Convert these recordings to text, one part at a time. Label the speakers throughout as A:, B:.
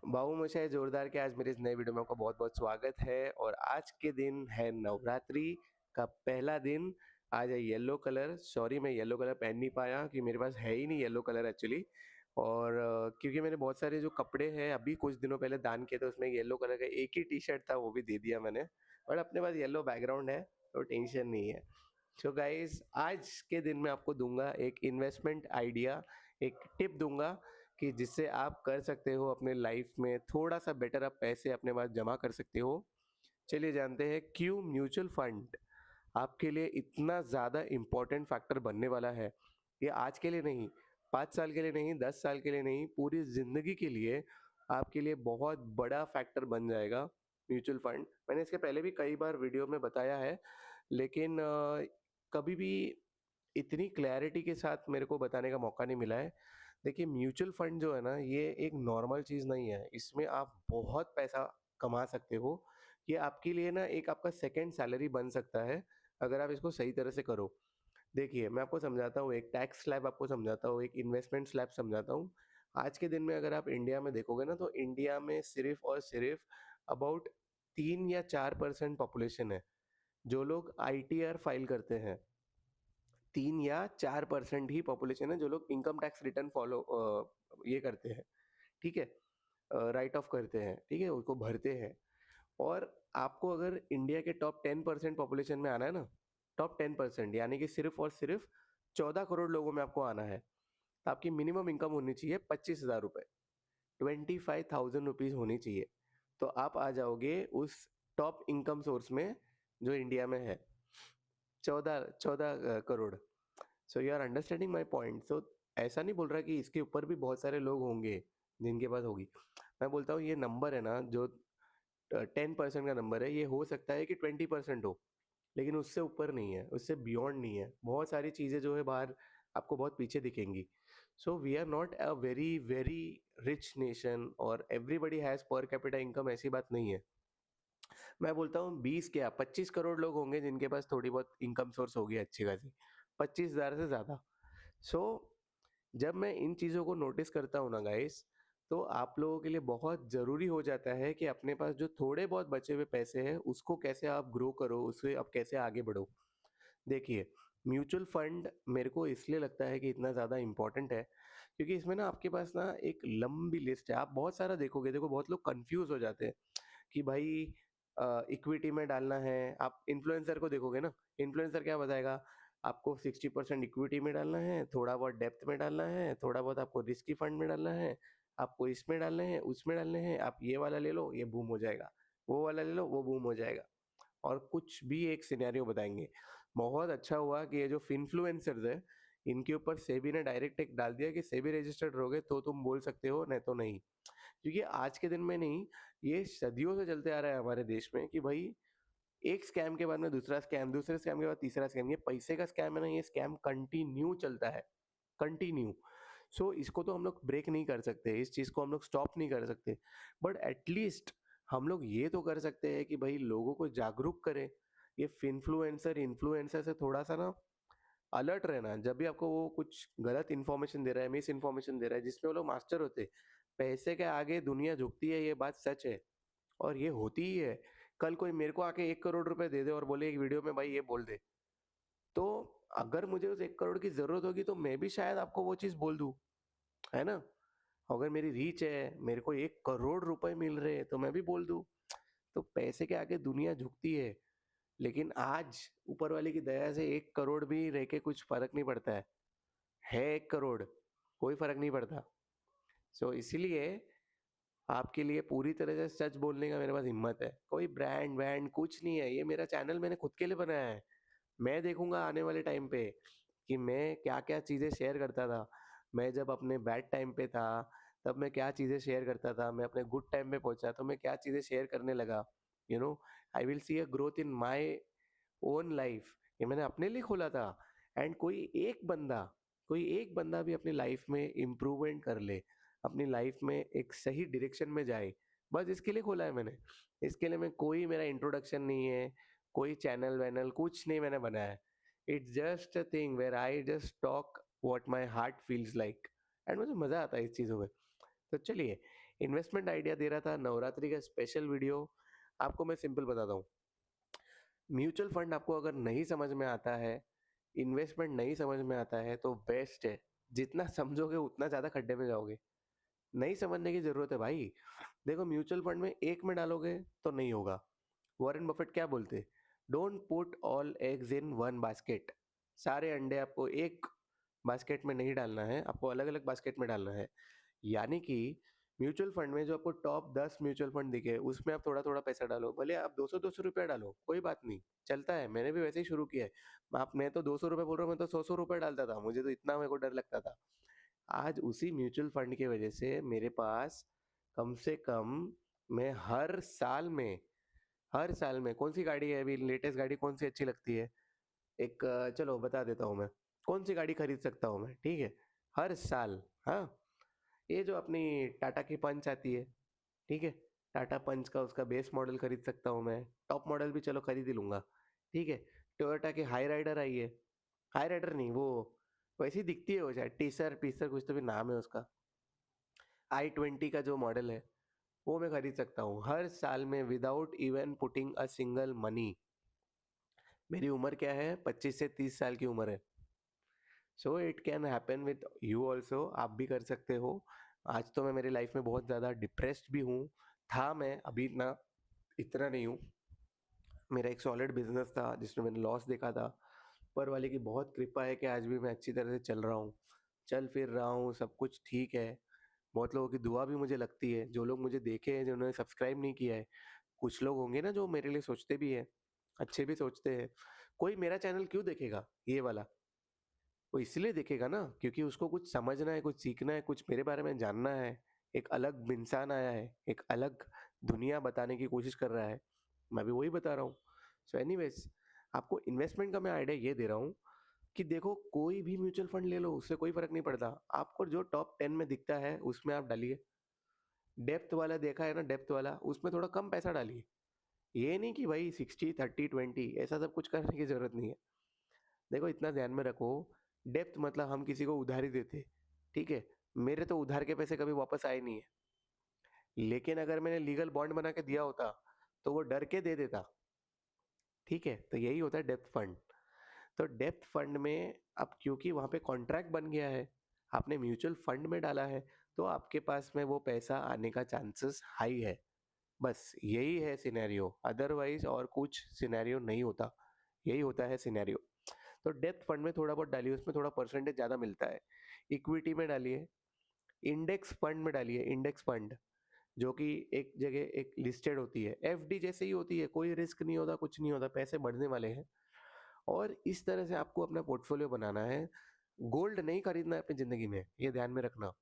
A: बाबू मोशाय जोरदार के आज मेरे इस नए वीडियो में आपका बहुत-बहुत स्वागत है और आज के दिन है नवरात्रि का पहला दिन। आज है येलो कलर, सॉरी मैं येलो कलर पहन नहीं पाया कि मेरे पास है ही नहीं येलो कलर एक्चुअली। और क्योंकि मैंने बहुत सारे जो कपड़े हैं अभी कुछ दिनों पहले दान किए थे, उसमें येलो कलर का एक ही टी-शर्ट था, वो भी दे दिया मैंने। बट अपने पास येलो बैकग्राउंड है, तो टेंशन नहीं है। सो गाइस, आज के दिन मैं आपको दूँगा एक इन्वेस्टमेंट आइडिया, एक टिप दूँगा कि जिससे आप कर सकते हो अपने लाइफ में थोड़ा-सा बेटर, आप पैसे अपने पास जमा कर सकते हो। चलिए जानते हैं क्यों म्यूचुअल फंड आपके लिए इतना ज़्यादा इम्पोर्टेंट फैक्टर बनने वाला है। ये आज के लिए नहीं, 5 साल के लिए नहीं, 10 साल के लिए नहीं, पूरी ज़िंदगी के लिए आपके लिए बहुत बड़ा फैक्टर बन जाएगा म्यूचुअल फंड। मैंने इसके पहले भी कई बार वीडियो में बताया है, लेकिन कभी भी इतनी क्लैरिटी के साथ मेरे को बताने का मौका नहीं मिला है। देखिए म्यूचुअल फंड जो है ना, ये एक नॉर्मल चीज़ नहीं है। इसमें आप बहुत पैसा कमा सकते हो। ये आपके लिए ना एक आपका सेकंड सैलरी बन सकता है, अगर आप इसको सही तरह से करो। देखिए मैं आपको समझाता हूँ, एक टैक्स स्लैब आपको समझाता हूँ, एक इन्वेस्टमेंट स्लैब समझाता हूँ। आज के दिन में अगर आप इंडिया में देखोगे ना, तो इंडिया में सिर्फ़ और सिर्फ़ अबाउट 3 या 4% पॉपुलेशन है, जो लोग आईटीआर फाइल करते हैं। 3 या 4% ही पॉपुलेशन है जो लोग इनकम टैक्स रिटर्न ये करते हैं, ठीक है? राइट ऑफ करते हैं, ठीक है? उसको भरते हैं। और आपको अगर इंडिया के टॉप 10% पॉपुलेशन में आना है ना, टॉप 10% यानी कि सिर्फ़ और सिर्फ़ 14 करोड़ लोगों में आपको आना है, तो आपकी मिनिमम इनकम होनी चाहिए ₹25,000, 25,000 रुपीज़ होनी चाहिए। तो आप आ जाओगे उस टॉप इनकम सोर्स में जो इंडिया में है, 14 crore. So you are understanding my point. So ऐसा नहीं बोल रहा कि इसके ऊपर भी बहुत सारे लोग होंगे जिनके पास होगी। मैं बोलता हूँ ये नंबर है ना, जो 10% का नंबर है, ये हो सकता है कि 20% हो, लेकिन उससे ऊपर नहीं है, उससे बियॉन्ड नहीं है। बहुत सारी चीज़ें जो है बाहर आपको बहुत पीछे दिखेंगी। So we are not a very very rich nation और everybody has per capita income, ऐसी बात नहीं है। मैं बोलता हूँ 20 क्या 25 करोड़ लोग होंगे जिनके पास थोड़ी बहुत इनकम सोर्स होगी अच्छी खासी, 25,000 से ज़्यादा। सो जब मैं इन चीज़ों को नोटिस करता हूँ ना गाइस, तो आप लोगों के लिए बहुत ज़रूरी हो जाता है कि अपने पास जो थोड़े बहुत बचे हुए पैसे हैं, उसको कैसे आप ग्रो करो, उससे आप कैसे आगे बढ़ो। देखिए, म्यूचुअल फंड मेरे को इसलिए लगता है कि इतना ज़्यादा इम्पोर्टेंट है, क्योंकि इसमें ना आपके पास ना एक लंबी लिस्ट है। आप बहुत सारा देखोगे, देखो बहुत लोग कन्फ्यूज़ हो जाते हैं कि भाई इक्विटी में डालना है। आप इन्फ्लुएंसर को देखोगे ना, इन्फ्लुएंसर क्या बताएगा, आपको 60% इक्विटी में डालना है, थोड़ा बहुत डेप्थ में डालना है, थोड़ा बहुत आपको रिस्की फंड में डालना है, आपको इसमें डालने हैं, उसमें डालने हैं, आप ये वाला ले लो, ये बूम हो जाएगा, वो वाला ले लो, वो बूम हो जाएगा। और कुछ भी एक सिनेरियो बताएँगे। बहुत अच्छा हुआ कि ये जो इन्फ्लुएंसर्स हैं, इनके ऊपर सेबी ने डायरेक्ट एक डाल दिया कि सेबी रजिस्टर्ड रहोगे तो तुम बोल सकते हो, नहीं तो नहीं। क्योंकि आज के दिन में नहीं, ये सदियों से चलते आ रहा है हमारे देश में कि भाई एक स्कैम के बाद में दूसरा स्कैम, दूसरे स्कैम के बाद तीसरा स्कैम। ये पैसे का स्कैम है ना, ये स्कैम कंटिन्यू चलता है, कंटिन्यू। सो इसको तो हम लोग ब्रेक नहीं कर सकते, इस चीज़ को हम लोग स्टॉप नहीं कर सकते। बट एट लीस्ट हम लोग ये तो कर सकते हैं कि भाई लोगों को जागरूक करें। ये इन्फ्लुएंसर से थोड़ा-सा ना अलर्ट रहना। जब भी आपको वो कुछ गलत इन्फॉर्मेशन दे रहा है, मिस इन्फॉर्मेशन दे रहा है, जिसमें वो लोग मास्टर होते हैं। पैसे के आगे दुनिया झुकती है, ये बात सच है। और ये होती ही है। कल कोई मेरे को आके 1 करोड़ रुपए दे दे और बोले एक वीडियो में भाई ये बोल दे, तो अगर मुझे उस 1 करोड़ की ज़रूरत होगी तो मैं भी शायद आपको वो चीज़ बोल दूँ, है ना? अगर मेरी रीच है, मेरे को 1 करोड़ रुपए मिल रहे हैं तो मैं भी बोल दूँ। तो पैसे के आगे दुनिया झुकती है। लेकिन आज ऊपर वाले की दया से 1 करोड़ भी रह के कुछ फ़र्क नहीं पड़ता है 1 करोड़, कोई फ़र्क नहीं पड़ता। सो इसीलिए आपके लिए पूरी तरह से सच बोलने का मेरे पास हिम्मत है। कोई ब्रांड-वैंड कुछ नहीं है, ये मेरा चैनल मैंने खुद के लिए बनाया है। मैं देखूँगा आने वाले टाइम पे कि मैं क्या-क्या चीज़ें शेयर करता था। मैं जब अपने बैड टाइम पे था, तब मैं क्या चीज़ें शेयर करता था। मैं अपने गुड टाइम पे पहुँचा, तो मैं क्या चीज़ें शेयर करने लगा। You know, I will see a growth in my own life. ये मैंने अपने लिए खोला था। एंड कोई एक बंदा भी अपनी लाइफ में इम्प्रूवमेंट कर ले, अपनी लाइफ में एक सही डायरेक्शन में जाए, बस इसके लिए खोला है मैंने। इसके लिए मैं कोई मेरा इंट्रोडक्शन नहीं है, कोई चैनल-वैनल कुछ नहीं मैंने बनाया है। It's just a thing where I just talk what my heart feels like, and मुझे मज़ा आता है इस चीज़ों में। तो चलिए, इन्वेस्टमेंट आइडिया दे रहा था, नवरात्रि का स्पेशल वीडियो। आपको मैं सिंपल बताता हूँ, म्यूचुअल फंड आपको अगर नहीं समझ में आता है, इन्वेस्टमेंट नहीं समझ में आता है, तो बेस्ट है, जितना समझोगे उतना ज़्यादा खड्डे में जाओगे। नहीं समझने की ज़रूरत है भाई। देखो म्यूचुअल फंड में एक में डालोगे तो नहीं होगा। वॉरेन बफेट क्या बोलते, don't put all eggs in one basket. सारे अंडे आपको एक बास्केट में नहीं डालना है, आपको अलग अलग बास्केट में डालना है। यानी कि म्यूचुअल फंड में जो आपको टॉप 10 म्यूचुअल फंड दिखे उसमें आप थोड़ा थोड़ा पैसा डालो, भले आप 200 200 रुपया डालो, कोई बात नहीं, चलता है। मैंने भी वैसे ही शुरू किया है। मैं तो 200 रुपये बोल रहा हूँ, मैं तो 100 100 रुपये डालता था, मुझे तो इतना मेरे को डर लगता था। आज उसी म्यूचुअल फंड की वजह से मेरे पास कम से कम, मैं हर साल में कौन सी गाड़ी है अभी लेटेस्ट गाड़ी कौन सी अच्छी लगती है, एक चलो बता देता हूँ मैं, कौन सी गाड़ी खरीद सकता हूँ मैं, ठीक है, हर साल। हाँ, ये जो अपनी टाटा की पंच आती है, ठीक है, टाटा पंच का उसका बेस मॉडल खरीद सकता हूँ मैं, टॉप मॉडल भी चलो खरीद ही लूंगा, ठीक है। टोयोटा की हाई राइडर आई है, हाई राइडर नहीं वो, वैसी दिखती है वो, शायद टीसर पीसर कुछ तो भी नाम है उसका, i20 का जो मॉडल है, वो मैं खरीद सकता हूँ हर साल में without even putting a single money. मेरी उम्र क्या है, 25 से 30 साल की उम्र है। So it can happen with you also, आप भी कर सकते हो। आज तो मैं मेरी लाइफ में बहुत ज़्यादा डिप्रेस्ड भी हूँ, था मैं, अभी ना इतना नहीं हूँ। मेरा एक सॉलिड बिजनेस था जिसमें मैंने लॉस देखा था, पर वाले की बहुत कृपा है कि आज भी मैं अच्छी तरह से चल रहा हूँ, चल फिर रहा हूँ, सब कुछ ठीक है। बहुत लोगों की दुआ भी मुझे लगती है, जो लोग मुझे देखे हैं, जिन्होंने सब्सक्राइब नहीं किया है, कुछ लोग होंगे ना जो मेरे लिए सोचते भी है, अच्छे भी सोचते हैं। कोई मेरा चैनल क्यों देखेगा ये वाला, वो इसलिए देखेगा ना क्योंकि उसको कुछ समझना है, कुछ सीखना है, कुछ मेरे बारे में जानना है। एक अलग इंसान आया है, एक अलग दुनिया बताने की कोशिश कर रहा है, मैं भी वही बता रहा हूँ। सो एनीवेज, आपको इन्वेस्टमेंट का मैं आइडिया ये दे रहा हूँ कि देखो कोई भी म्यूचुअल फंड ले लो, उससे कोई फर्क नहीं पड़ता, आपको जो टॉप 10 में दिखता है उसमें आप डालिए। डेप्थ वाला देखा है ना, डेप्थ वाला, उसमें थोड़ा कम पैसा डालिए। ये नहीं कि भाई 60 30 20 ऐसा सब कुछ करने की जरूरत नहीं है। देखो इतना ध्यान में रखो, डेप्थ मतलब हम किसी को उधारी देते, ठीक है, मेरे तो उधार के पैसे कभी वापस आए नहीं है, लेकिन अगर मैंने लीगल बॉन्ड बना के दिया होता तो वो डर के दे देता, ठीक है। तो यही होता है डेप्थ फंड। तो डेप्थ फंड में अब क्योंकि वहां पे कॉन्ट्रैक्ट बन गया है, आपने म्यूचुअल फंड में डाला है, तो आपके पास में वो पैसा आने का चांसेस हाई है। बस यही है सिनेरियो, अदरवाइज और कुछ सिनेरियो नहीं होता, यही होता है सिनेरियो। तो डेप्थ फंड में थोड़ा बहुत डालिए, उसमें थोड़ा परसेंटेज ज़्यादा मिलता है। इक्विटी में डालिए, इंडेक्स फंड में डालिए, इंडेक्स फंड जो कि एक जगह एक लिस्टेड होती है, एफडी जैसे ही होती है, कोई रिस्क नहीं होता, कुछ नहीं होता, पैसे बढ़ने वाले हैं। और इस तरह से आपको अपना पोर्टफोलियो बनाना है। गोल्ड नहीं खरीदना है अपनी ज़िंदगी में, ये ध्यान में रखना।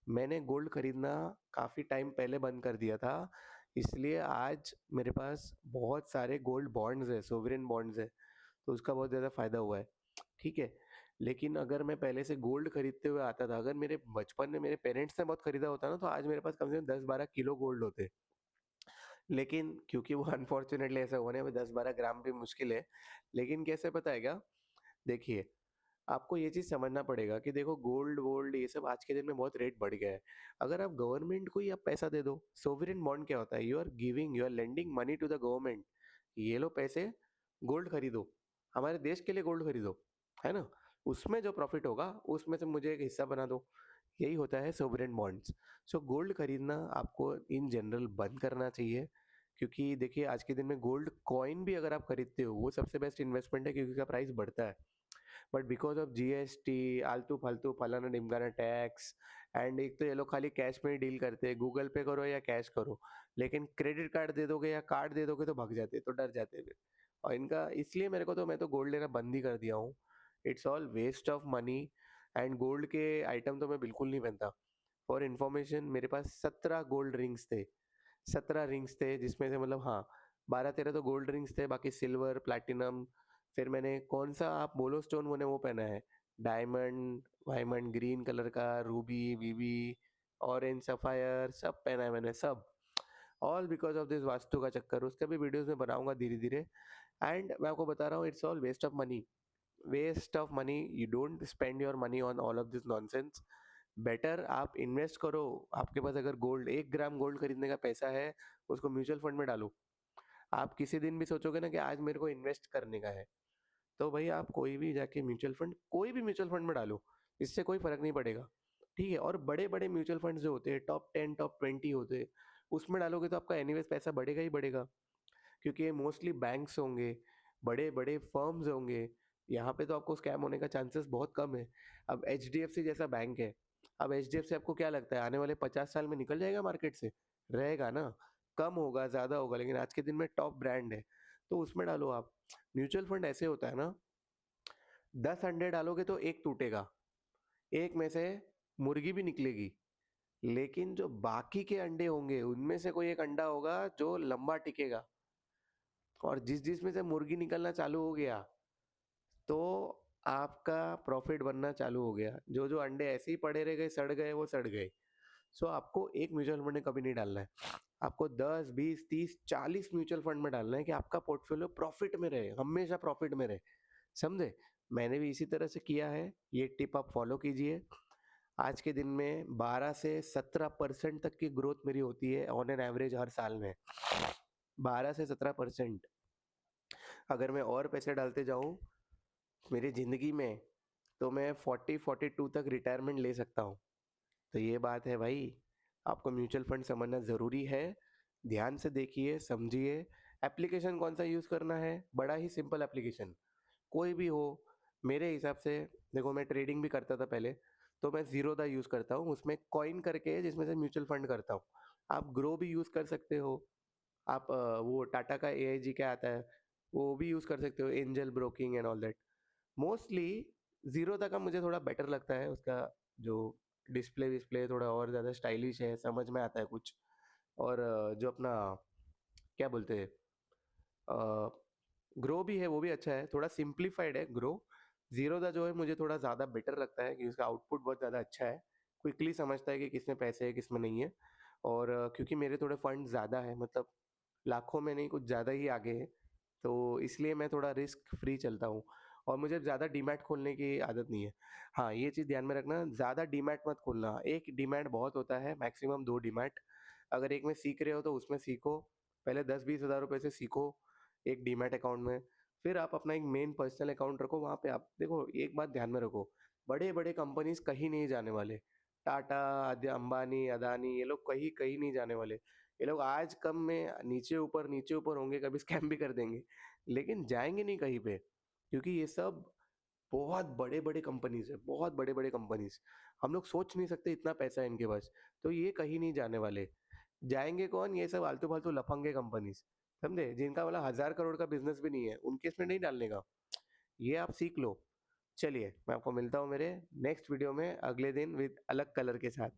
A: मैंने गोल्ड खरीदना काफ़ी टाइम पहले बंद कर दिया था, इसलिए आज मेरे पास बहुत सारे गोल्ड बॉन्ड्स है, सोवरेन बॉन्ड्स है, तो उसका बहुत ज़्यादा फायदा हुआ है, ठीक है। लेकिन अगर मैं पहले से गोल्ड खरीदते हुए आता था, अगर मेरे बचपन में मेरे पेरेंट्स ने बहुत खरीदा होता ना, तो आज मेरे पास कम से कम 10 12 किलो गोल्ड होते। लेकिन क्योंकि वो अनफॉर्चुनेटली ऐसा होने में 10 12 ग्राम भी मुश्किल है। लेकिन कैसे पता है क्या, देखिए, आपको ये चीज़ समझना पड़ेगा कि देखो गोल्ड वोल्ड ये सब आज के दिन में बहुत रेट बढ़ गया है। अगर आप गवर्नमेंट को ही आप पैसा दे दो, सोवरेन बॉन्ड क्या होता है, you are lending money to the government, ये लो पैसे, गोल्ड खरीदो, हमारे देश के लिए गोल्ड खरीदो, है ना, उसमें जो प्रॉफिट होगा उसमें से मुझे एक हिस्सा बना दो। यही होता है सोवरेन बॉन्ड्स। सो गोल्ड खरीदना आपको इन जनरल बंद करना चाहिए, क्योंकि देखिए आज के दिन में गोल्ड कॉइन भी अगर आप खरीदते हो वो सबसे बेस्ट इन्वेस्टमेंट है, क्योंकि उसका प्राइस बढ़ता है। बट बिकॉज ऑफ जीएसटी, आलतू फालतू फलाना ढिमकाना टैक्स, एंड एक तो ये लोग खाली कैश में ही डील करते हैं, गूगल पे करो या कैश करो, लेकिन क्रेडिट कार्ड दे दोगे या कार्ड दे दोगे तो भाग जाते, तो डर जाते फिर। और इनका इसलिए मेरे को तो, मैं तो गोल्ड लेना बंद ही कर दिया हूँ। It's all waste of money. And gold के आइटम तो मैं बिल्कुल नहीं पहनता। फॉर इन्फॉर्मेशन, मेरे पास 17 गोल्ड रिंग्स थे, 17 रिंग्स थे, जिसमें से मतलब हाँ 12 13 तो गोल्ड रिंग्स थे, बाकी सिल्वर प्लैटिनम। फिर मैंने कौन सा आप बोलो स्टोन मैंने वो पहना है, डायमंड वायमंड ग्रीन कलर का, रूबी वीबी, ऑरेंज सफायर, सब पहना है मैंने सब। All because of this vastu का चक्कर, उसका भी वीडियोस में बनाऊंगा धीरे धीरे। एंड मैं आपको बता रहा हूँ, it's all waste of money, waste of money. You don't spend your money on all of this nonsense. Better आप इन्वेस्ट करो। आपके पास अगर गोल्ड 1 ग्राम गोल्ड खरीदने का पैसा है, उसको म्यूचुअल फंड में डालो। आप किसी दिन भी सोचोगे ना कि आज मेरे को इन्वेस्ट करने का है, तो भाई आप कोई भी जाके म्यूचुअल फंड, कोई भी म्यूचुअल फंड में डालो, इससे कोई फर्क नहीं पड़ेगा। ठीक है, और बड़े बड़े म्यूचुअल फंड जो होते हैं टॉप 10 टॉप 20 होते हैं, उसमें डालोगे तो आपका एनीवेज पैसा बढ़ेगा ही बढ़ेगा, क्योंकि ये मोस्टली बैंक्स होंगे, बड़े बड़े फर्म्स होंगे। यहाँ पे तो आपको स्कैम होने का चांसेस बहुत कम है। अब एच डी एफ सी जैसा बैंक है, अब एच डी एफ सी आपको क्या लगता है आने वाले 50 साल में निकल जाएगा मार्केट से? रहेगा ना, कम होगा ज़्यादा होगा, लेकिन आज के दिन में टॉप ब्रांड है, तो उसमें डालो आप। म्यूचुअल फंड ऐसे होता है ना, 10 अंडे डालोगे तो एक टूटेगा, एक में से मुर्गी भी निकलेगी, लेकिन जो बाकी के अंडे होंगे उनमें से कोई एक अंडा होगा जो लंबा टिकेगा। और जिस जिस में से मुर्गी निकलना चालू हो गया, तो आपका प्रॉफिट बनना चालू हो गया। जो जो अंडे ऐसे ही पड़े रह गए, सड़ गए, वो सड़ गए। सो आपको एक म्यूचुअल फंड में कभी नहीं डालना है, आपको 10 20 30 40 म्यूचुअल फंड में डालना है कि आपका पोर्टफोलियो प्रॉफिट में रहे, हमेशा प्रॉफिट में रहे। समझे? मैंने भी इसी तरह से किया है, ये टिप आप फॉलो कीजिए। आज के दिन में 12 से 17% तक की ग्रोथ मेरी होती है ऑन एन एवरेज हर साल में। 12 से 17%। अगर मैं और पैसे डालते जाऊं मेरी जिंदगी में, तो मैं 40 42 तक रिटायरमेंट ले सकता हूँ। तो ये बात है भाई, आपको म्यूचुअल फंड समझना ज़रूरी है। ध्यान से देखिए, समझिए। एप्लीकेशन कौन सा यूज़ करना है, बड़ा ही सिंपल एप्लीकेशन, कोई भी हो। मेरे हिसाब से देखो, मैं ट्रेडिंग भी करता था पहले, तो मैं ज़ीरोधा यूज़ करता हूँ, उसमें कॉइन करके है जिसमें से म्यूचुअल फंड करता हूँ। आप ग्रो भी यूज़ कर सकते हो। आप वो टाटा का AIG क्या आता है, वो भी यूज़ कर सकते हो, angel broking and all that. Mostly Zerodha का मुझे थोड़ा बेटर लगता है, उसका जो डिस्प्ले विस्प्ले थोड़ा और ज़्यादा स्टाइलिश है, समझ में आता है कुछ। और जो अपना क्या बोलते हैं, ग्रो भी है, वो भी अच्छा है, थोड़ा सिंप्लीफाइड है ग्रो। ज़ीरोधा जो है मुझे थोड़ा ज़्यादा बेटर लगता है कि उसका आउटपुट बहुत ज़्यादा अच्छा है, क्विकली समझता है कि किसमें पैसे है किसमें नहीं है। और क्योंकि मेरे थोड़े फंड ज़्यादा है, मतलब लाखों में नहीं, कुछ ज़्यादा ही आगे है, तो इसलिए मैं थोड़ा रिस्क फ्री चलता हूँ। और मुझे ज़्यादा डीमैट खोलने की आदत नहीं है। हाँ, ये चीज़ ध्यान में रखना, ज़्यादा डीमैट मत खोलना, एक डीमैट बहुत होता है, मैक्सिमम 2 डीमैट। अगर एक में सीख रहे हो तो उसमें सीखो, पहले 10 20 हज़ार रुपये से सीखो एक डीमैट अकाउंट में। फिर आप अपना एक मेन पर्सनल अकाउंट रखो, वहाँ पे आप देखो, एक बात ध्यान में रखो, बड़े बड़े कंपनीज कहीं नहीं जाने वाले। टाटा, अंबानी, अदानी, ये लोग कहीं कहीं नहीं जाने वाले। ये लोग आज कम में नीचे ऊपर होंगे, कभी स्कैम भी कर देंगे, लेकिन जाएंगे नहीं कहीं पे, क्योंकि ये सब बहुत बड़े बड़े कंपनीज है, बहुत बड़े बड़े कंपनीज। हम लोग सोच नहीं सकते इतना पैसा है इनके पास, तो ये कहीं नहीं जाने वाले। जाएंगे कौन, ये सब आलतू फालतू लफंगे कंपनीज, समझे, जिनका वाला 1000 करोड़ का बिजनेस भी नहीं है, उनके इसमें नहीं डालने का। ये आप सीख लो। चलिए, मैं आपको मिलता हूँ मेरे नेक्स्ट वीडियो में अगले दिन विद अलग कलर के साथ।